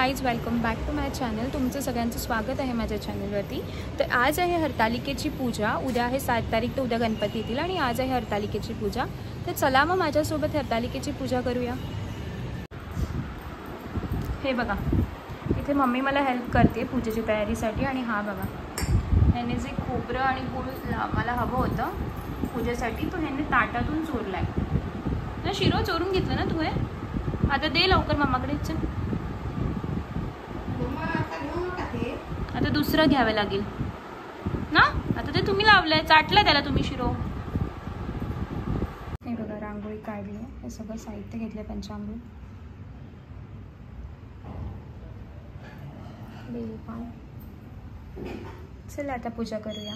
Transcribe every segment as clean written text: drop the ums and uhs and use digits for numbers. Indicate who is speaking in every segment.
Speaker 1: Guys, welcome back to my channel. तुमचं सगळ्यांचं स्वागत आहे माझ्या चॅनलवरती। तर आज आहे हरतालिकेची पूजा, उद्या आहे 7 तारीख, तर उद्या गणपती येतील आणि आज आहे हरतालिकेची पूजा। तर चला मग माझ्यासोबत हरतालिकेची पूजा करूया। हे बघा, इथे मम्मी मला हेल्प करते पूजेची तयारीसाठी। आणि हा बघा, ह्याने जे खोबरं आणि गूळ मला हवं होतं पूजेसाठी, तो ह्याने ताटातून चोरला आहे ना। शिरो चोरून घेतलं ना तू? हे आता दे लवकर मम्माकडे। चल, आता दुसरं घ्यावं लागेल ना। आता ते तुम्ही लावलंय, चाटलं त्याला तुम्ही शिरो। हे बघा, रांगोळी काढली आहे, हे सगळं साहित्य घेतलं, पंचामृत, बेलपान। चला आता पूजा करूया।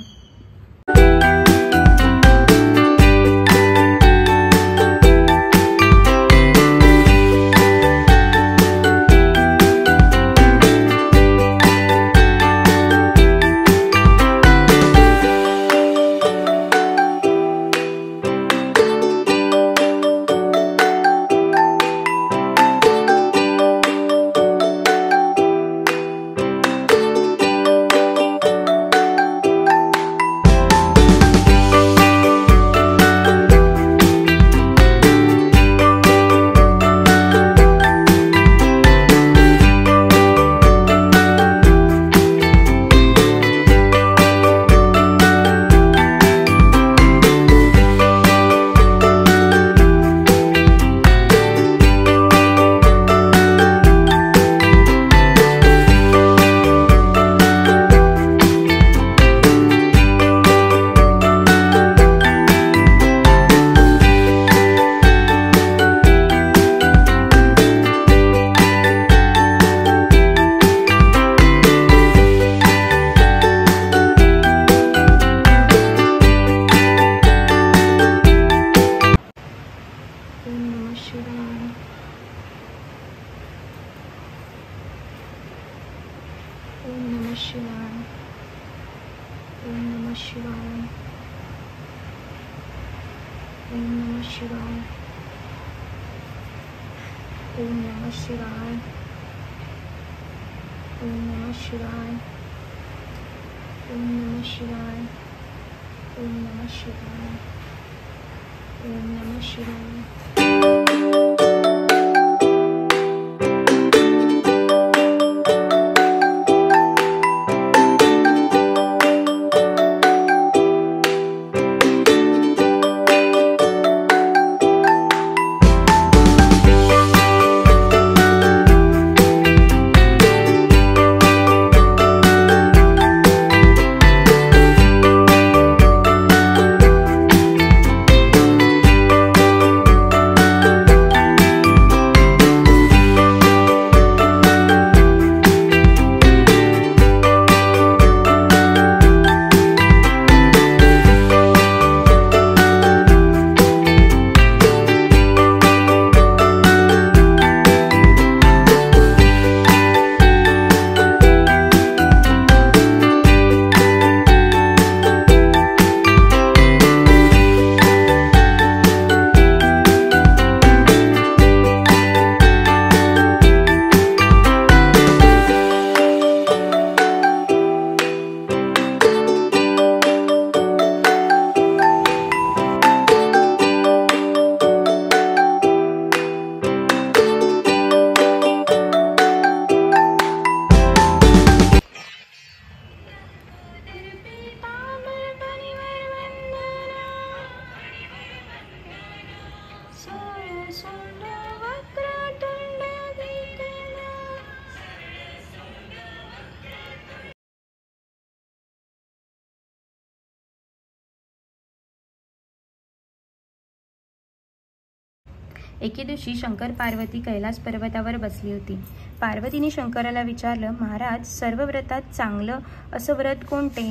Speaker 1: एके दिवशी शंकर पार्वती कैलास पर्वतावर बसली होती। पार्वतीने शंकराला विचारलं, महाराज, सर्व व्रतात चांगलं असं व्रत कोणते?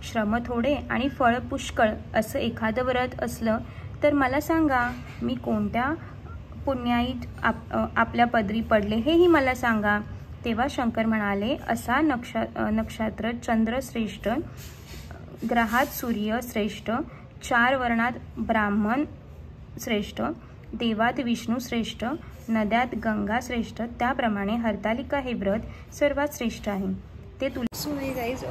Speaker 1: श्रम थोडे आणि फळ पुष्कळ असं एखादं व्रत असलं तर मला सांगा। मी कोणत्या पुण्याईत आपल्या पदरी पडले हेही मला सांगा। तेव्हा शंकर म्हणाले, असा नक्षत्र चंद्र श्रेष्ठ, ग्रहात सूर्य श्रेष्ठ, 4 वर्णात ब्राह्मण श्रेष्ठ, देवात विष्णू श्रेष्ठ, नद्यात गंगा श्रेष्ठ, त्याप्रमाणे हरतालिका हे व्रत सर्वात श्रेष्ठ आहे. ते
Speaker 2: सो हे गाईज,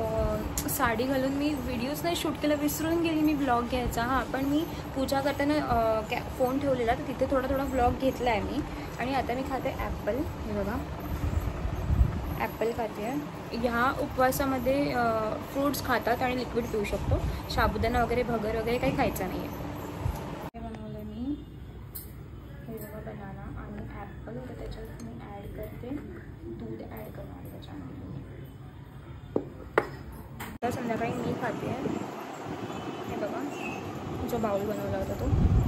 Speaker 2: साडी घालून मी व्हिडिओज नाही शूट केला, विसरून गेली मी ब्लॉग घ्यायचा. हां, पण मी पूजा करताना फोन ठेवलेला, तर तिथे थोडा ब्लॉग घेतला आहे मी. आणि आता मी खाते ॲपल. हे बघा, ॲपल खाते आहे. ह्या उपवासामध्ये फ्रूट्स खातात आणि लिक्विड पिऊ शकतो. साबुदाणा वगैरे, भगर वगैरे काही खायचं नाही आहे. हे बनवलं मी, हे बघा बनाना आणि ॲपल. तर त्याच्यात मी ॲड करते दूध, ॲड करणार त्याच्यामध्ये. तर संध्याकाळी मी खाते आहे. हे बघा, जो बाउल बनवला होता तो.